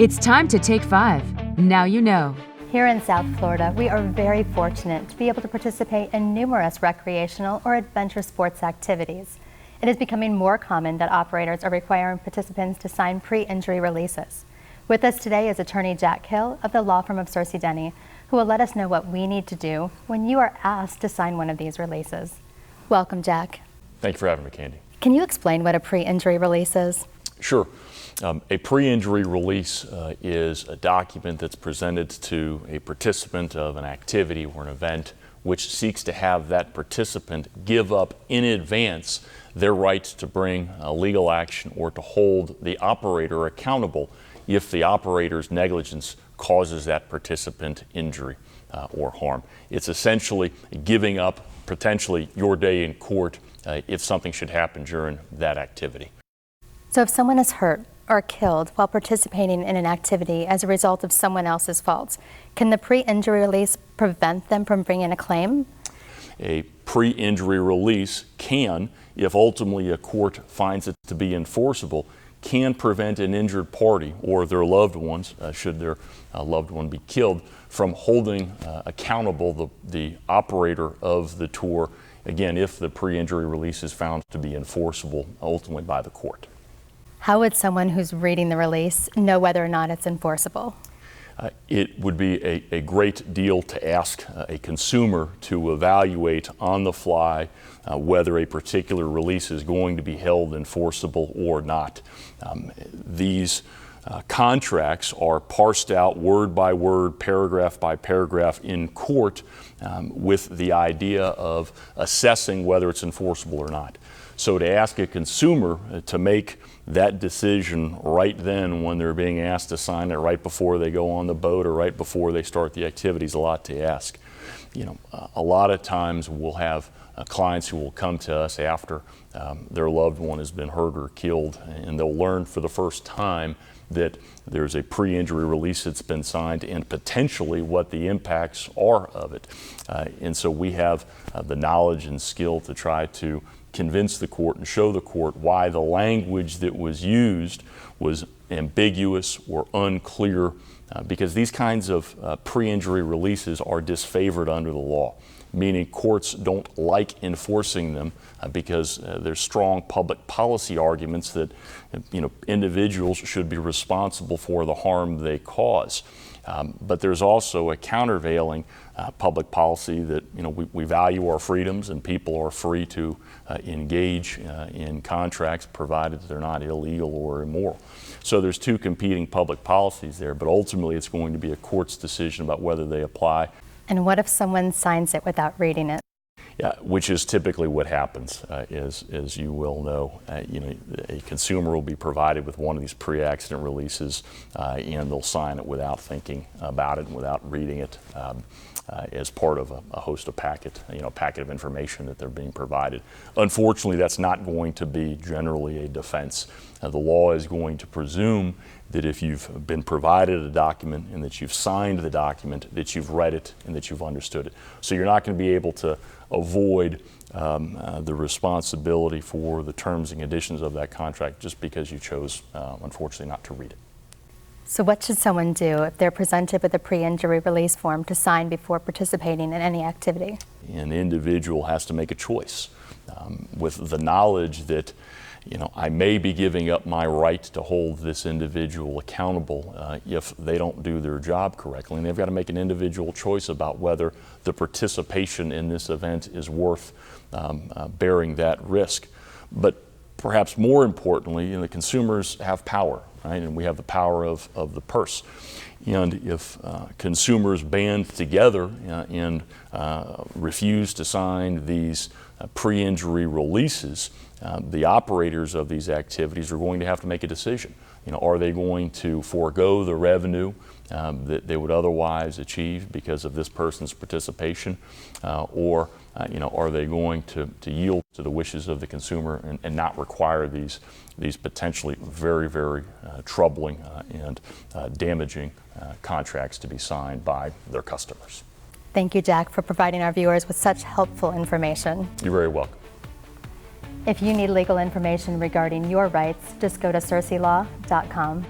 It's time to take 5. Now you know. Here in South Florida, we are very fortunate to be able to participate in numerous recreational or adventure sports activities. It is becoming more common that operators are requiring participants to sign pre-injury releases. With us today is attorney Jack Hill of the law firm of Searcy Denny, who will let us know what we need to do when you are asked to sign one of these releases. Welcome, Jack. Thank you for having me, Candy. Can you explain what a pre-injury release is? Sure. A pre-injury release is a document that's presented to a participant of an activity or an event which seeks to have that participant give up in advance their rights to bring legal action or to hold the operator accountable if the operator's negligence causes that participant injury or harm. It's essentially giving up potentially your day in court if something should happen during that activity. So if someone is hurt or killed while participating in an activity as a result of someone else's faults, can the pre-injury release prevent them from bringing a claim? A pre-injury release can, if ultimately a court finds it to be enforceable, can prevent an injured party or their loved ones, should their loved one be killed, from holding accountable the operator of the tour, again, if the pre-injury release is found to be enforceable ultimately by the court. How would someone who's reading the release know whether or not it's enforceable? It would be a great deal to ask a consumer to evaluate on the fly whether a particular release is going to be held enforceable or not. These contracts are parsed out word by word, paragraph by paragraph in court with the idea of assessing whether it's enforceable or not. So to ask a consumer to make that decision right then when they're being asked to sign it right before they go on the boat or right before they start the activity is a lot to ask. You know, a lot of times we'll have clients who will come to us after their loved one has been hurt or killed, and they'll learn for the first time that there's a pre-injury release that's been signed and potentially what the impacts are of it. And so we have the knowledge and skill to try to convince the court and show the court why the language that was used was ambiguous or unclear, because these kinds of pre-injury releases are disfavored under the law, meaning courts don't like enforcing them because there's strong public policy arguments that individuals should be responsible for the harm they cause. But there's also a countervailing public policy that we value our freedoms and people are free to engage in contracts provided that they're not illegal or immoral. So there's two competing public policies there, but ultimately it's going to be a court's decision about whether they apply. And what if someone signs it without reading it? Yeah, which is typically what happens, as you will know. A consumer will be provided with one of these pre-accident releases and they'll sign it without thinking about it and without reading it as part of a host of packet of information that they're being provided. Unfortunately, that's not going to be generally a defense. The law is going to presume that if you've been provided a document and that you've signed the document, that you've read it and that you've understood it. So you're not going to be able to avoid the responsibility for the terms and conditions of that contract just because you chose, unfortunately, not to read it. So what should someone do if they're presented with a pre-injury release form to sign before participating in any activity? An individual has to make a choice with the knowledge that I may be giving up my right to hold this individual accountable if they don't do their job correctly. And they've got to make an individual choice about whether the participation in this event is worth bearing that risk. But perhaps more importantly, the consumers have power, right? And we have the power of the purse. And if consumers band together and refuse to sign these pre-injury releases, the operators of these activities are going to have to make a decision. Are they going to forego the revenue that they would otherwise achieve because of this person's participation, or are they going to yield to the wishes of the consumer and not require these potentially very, very troubling and damaging contracts to be signed by their customers? Thank you, Jack, for providing our viewers with such helpful information. You're very welcome. If you need legal information regarding your rights, just go to searcylaw.com.